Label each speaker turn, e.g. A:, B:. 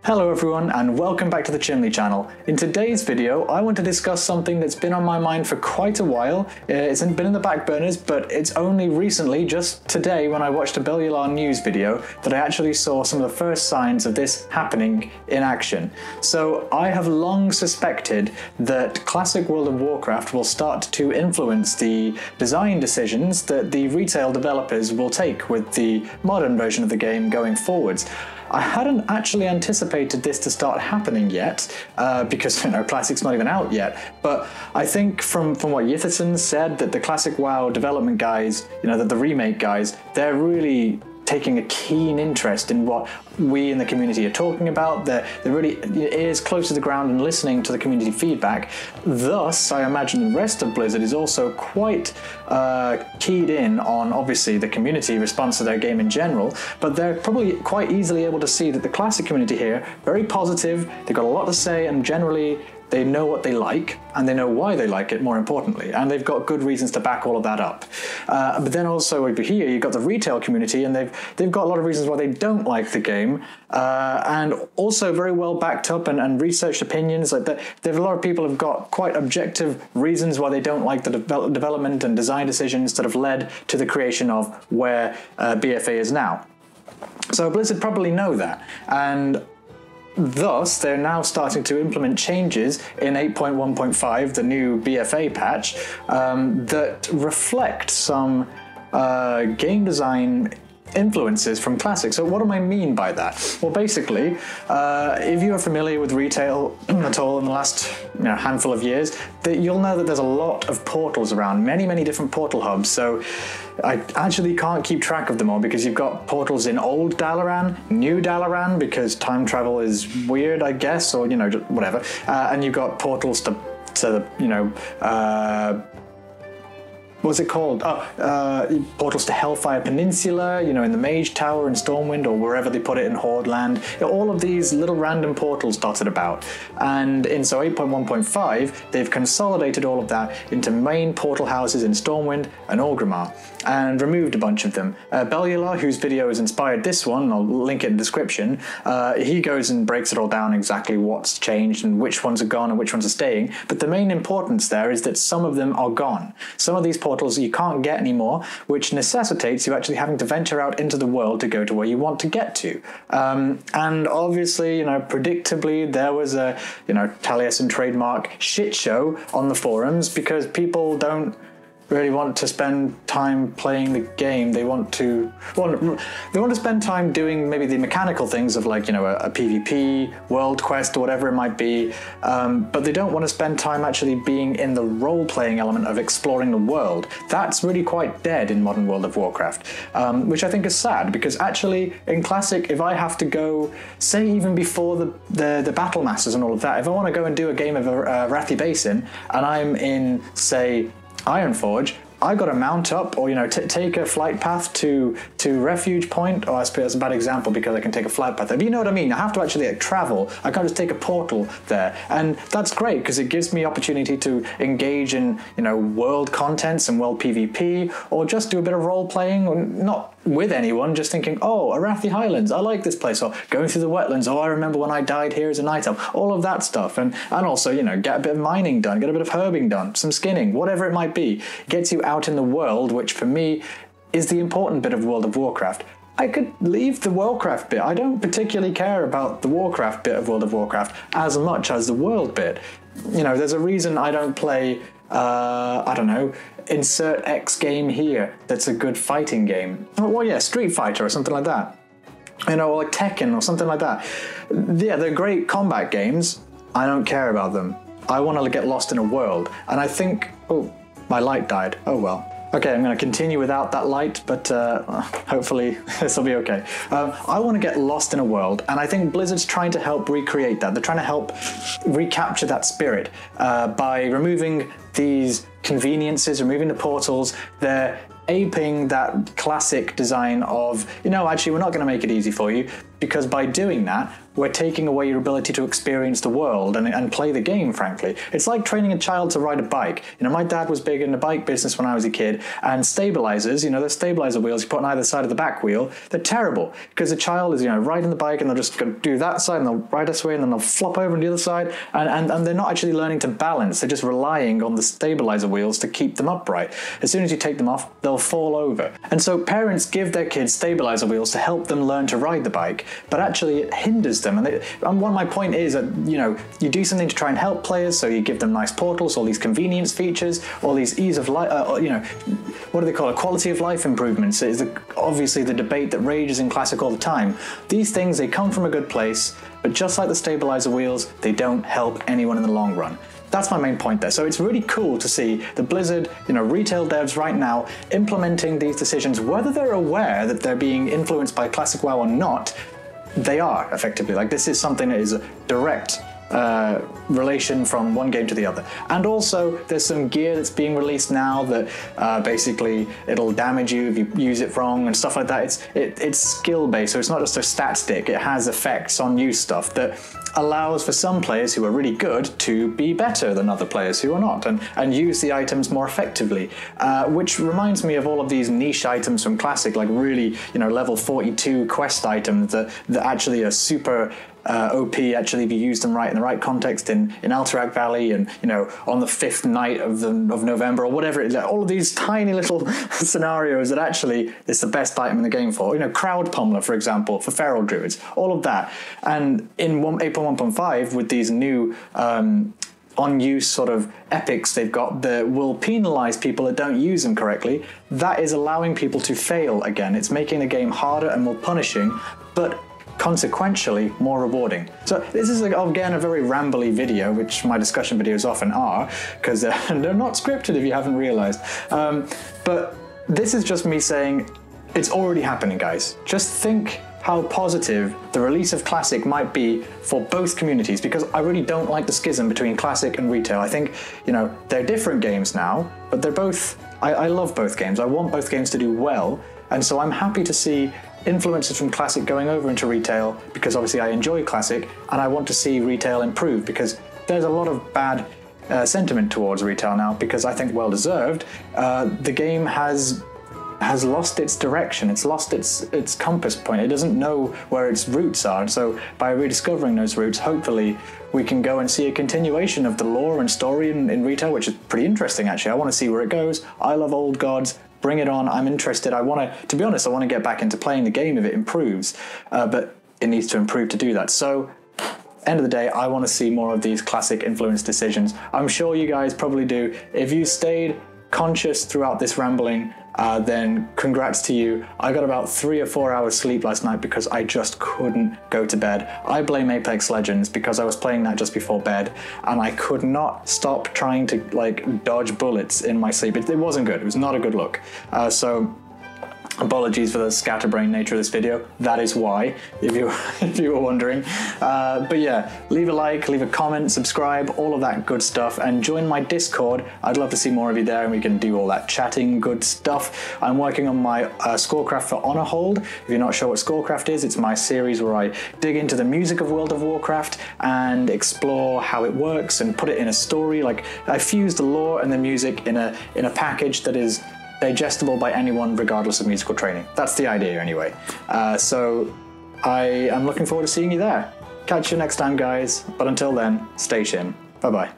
A: Hello everyone and welcome back to the Chimney channel. In today's video I want to discuss something that's been on my mind for quite a while. It's been in the back burners, but it's only recently, just today when I watched a Bellular news video, that I actually saw some of the first signs of this happening in action. So I have long suspected that classic World of Warcraft will start to influence the design decisions that the retail developers will take with the modern version of the game going forwards. I hadn't actually anticipated this to start happening yet, because Classic's not even out yet. But I think from what Yitherson said, that the Classic WoW development guys, that the remake guys, they're really taking a keen interest in what we in the community are talking about. They're really ears close to the ground and listening to the community feedback. Thus, I imagine the rest of Blizzard is also quite keyed in on, obviously, the community response to their game in general, but they're probably quite easily able to see that the Classic community here, very positive, they've got a lot to say, and generally they know what they like, and they know why they like it, more importantly, and they've got good reasons to back all of that up. But then also over here, you've got the retail community, and they've got a lot of reasons why they don't like the game, and also very well backed up and researched opinions. Like that, a lot of people have got quite objective reasons why they don't like the development and design decisions that have led to the creation of where BFA is now. So Blizzard probably know that, and thus, they're now starting to implement changes in 8.1.5, the new BFA patch, that reflect some game design influences from Classic. So what do I mean by that? Well, basically, if you are familiar with retail at all in the last handful of years, you'll know that there's a lot of portals around, many different portal hubs. So I actually can't keep track of them all, because you've got portals in old Dalaran, new Dalaran, because time travel is weird, I guess, or just whatever, and you've got portals to what's it called? Portals to Hellfire Peninsula, in the Mage Tower in Stormwind, or wherever they put it in Horde Land. All of these little random portals dotted about. And in 8.1.5, they've consolidated all of that into main portal houses in Stormwind and Orgrimmar, and removed a bunch of them. Bellular, whose video has inspired this one, I'll link it in the description, he goes and breaks it all down exactly what's changed and which ones are gone and which ones are staying. But the main importance there is that some of them are gone. Some of these portals you can't get anymore, which necessitates you actually having to venture out into the world to go to where you want to get to. And obviously, predictably, there was a, Taliesin trademark shit show on the forums, because people don't really want to spend time playing the game. They want to spend time doing maybe the mechanical things of a PvP, world quest, or whatever it might be, but they don't want to spend time actually being in the role-playing element of exploring the world. That's really quite dead in modern World of Warcraft, which I think is sad, because actually in Classic, if I have to go, say even before the Battle Masters and all of that, if I want to go and do a game of Arathi Basin, and I'm in, say, Ironforge, I got to mount up, or take a flight path to Refuge Point. Oh, I suppose that's a bad example because I can take a flight path there. But you know what I mean? I have to actually travel. I can't just take a portal there, and that's great because it gives me opportunity to engage in world contents and world PvP, or just do a bit of role playing, or not with anyone, just thinking, oh, Arathi Highlands, I like this place, or going through the wetlands, oh, I remember when I died here as a night elf, all of that stuff, and also get a bit of mining done, get a bit of herbing done, some skinning, whatever it might be, gets you out in the world, which for me is the important bit of World of Warcraft. I could leave the Worldcraft bit. I don't particularly care about the Warcraft bit of World of Warcraft as much as the world bit. There's a reason I don't play, I don't know, insert X game here that's a good fighting game. Well, yeah, Street Fighter or something like that. Or like Tekken or something like that. Yeah, they're great combat games. I don't care about them. I want to get lost in a world. And I think, oh, my light died. Oh well. Okay, I'm going to continue without that light, but hopefully this will be okay. I want to get lost in a world, and I think Blizzard's trying to help recreate that. They're trying to help recapture that spirit by removing these conveniences, removing the portals. They're aping that classic design of, actually, we're not going to make it easy for you. because by doing that, we're taking away your ability to experience the world and play the game, frankly. It's like training a child to ride a bike. You know, my dad was big in the bike business when I was a kid, and stabilizers, you know, the stabilizer wheels you put on either side of the back wheel, they're terrible because the child is, you know, riding the bike and they'll just go do that side and they'll ride this way and then they'll flop over on the other side, and they're not actually learning to balance. They're just relying on the stabilizer wheels to keep them upright. As soon as you take them off, they'll fall over. And so parents give their kids stabilizer wheels to help them learn to ride the bike, but actually it hinders them. And one of my point is that, you know, you do something to try and help players, so you give them nice portals, all these convenience features, all these ease of life, you know, what do they call it? Quality of life improvements is obviously the debate that rages in Classic all the time. These things, they come from a good place, but just like the stabilizer wheels, they don't help anyone in the long run. That's my main point there. So it's really cool to see the Blizzard, you know, retail devs right now implementing these decisions, whether they're aware that they're being influenced by Classic WoW or not. They are, effectively. Like, this is something that is a direct relation from one game to the other. And also, there's some gear that's being released now that basically it'll damage you if you use it wrong and stuff like that. It's skill-based, so it's not just a stat stick. It has effects on new stuff that allows for some players who are really good to be better than other players who are not, and use the items more effectively, which reminds me of all of these niche items from Classic, like really, you know, level 42 quest items that actually are super OP, actually, if you use them right in the right context in Alterac Valley, and, you know, on the 5th night of November or whatever it is. All of these tiny little scenarios that actually it's the best item in the game for. You know, Crowd Pummeler, for example, for Feral Druids, all of that. And in April 1.5, with these new on-use sort of epics they've got that will penalize people that don't use them correctly, that is allowing people to fail again. It's making the game harder and more punishing, but consequentially more rewarding. So this is, again, a very rambly video, which my discussion videos often are, because they're not scripted if you haven't realized. But this is just me saying it's already happening, guys. Just think how positive the release of Classic might be for both communities, because I really don't like the schism between Classic and retail. I think, you know, they're different games now, but they're both, I love both games. I want both games to do well, and so I'm happy to see influences from Classic going over into retail, because obviously I enjoy Classic and I want to see retail improve, because there's a lot of bad sentiment towards retail now, because I think well deserved. The game has lost its direction, it's lost its compass point, it doesn't know where its roots are, and so by rediscovering those roots, hopefully we can go and see a continuation of the lore and story in retail, which is pretty interesting actually. I want to see where it goes. I love Old Gods. Bring it on, I'm interested. To be honest, I want to get back into playing the game if it improves, but it needs to improve to do that. So, end of the day, I want to see more of these Classic influence decisions. I'm sure you guys probably do. If you stayed conscious throughout this rambling, then congrats to you. I got about 3 or 4 hours sleep last night because I just couldn't go to bed. I blame Apex Legends because I was playing that just before bed and I could not stop trying to like dodge bullets in my sleep. It wasn't good. It was not a good look. So apologies for the scatterbrain nature of this video. That is why, if you were wondering. But yeah, leave a like, leave a comment, subscribe, all of that good stuff, and join my Discord. I'd love to see more of you there, and we can do all that chatting good stuff. I'm working on my Scorecraft for Honor Hold. If you're not sure what Scorecraft is, it's my series where I dig into the music of World of Warcraft and explore how it works and put it in a story. Like, I fuse the lore and the music in a package that is digestible by anyone regardless of musical training. That's the idea anyway. So I am looking forward to seeing you there. Catch you next time, guys, but until then, stay shin. Bye-bye.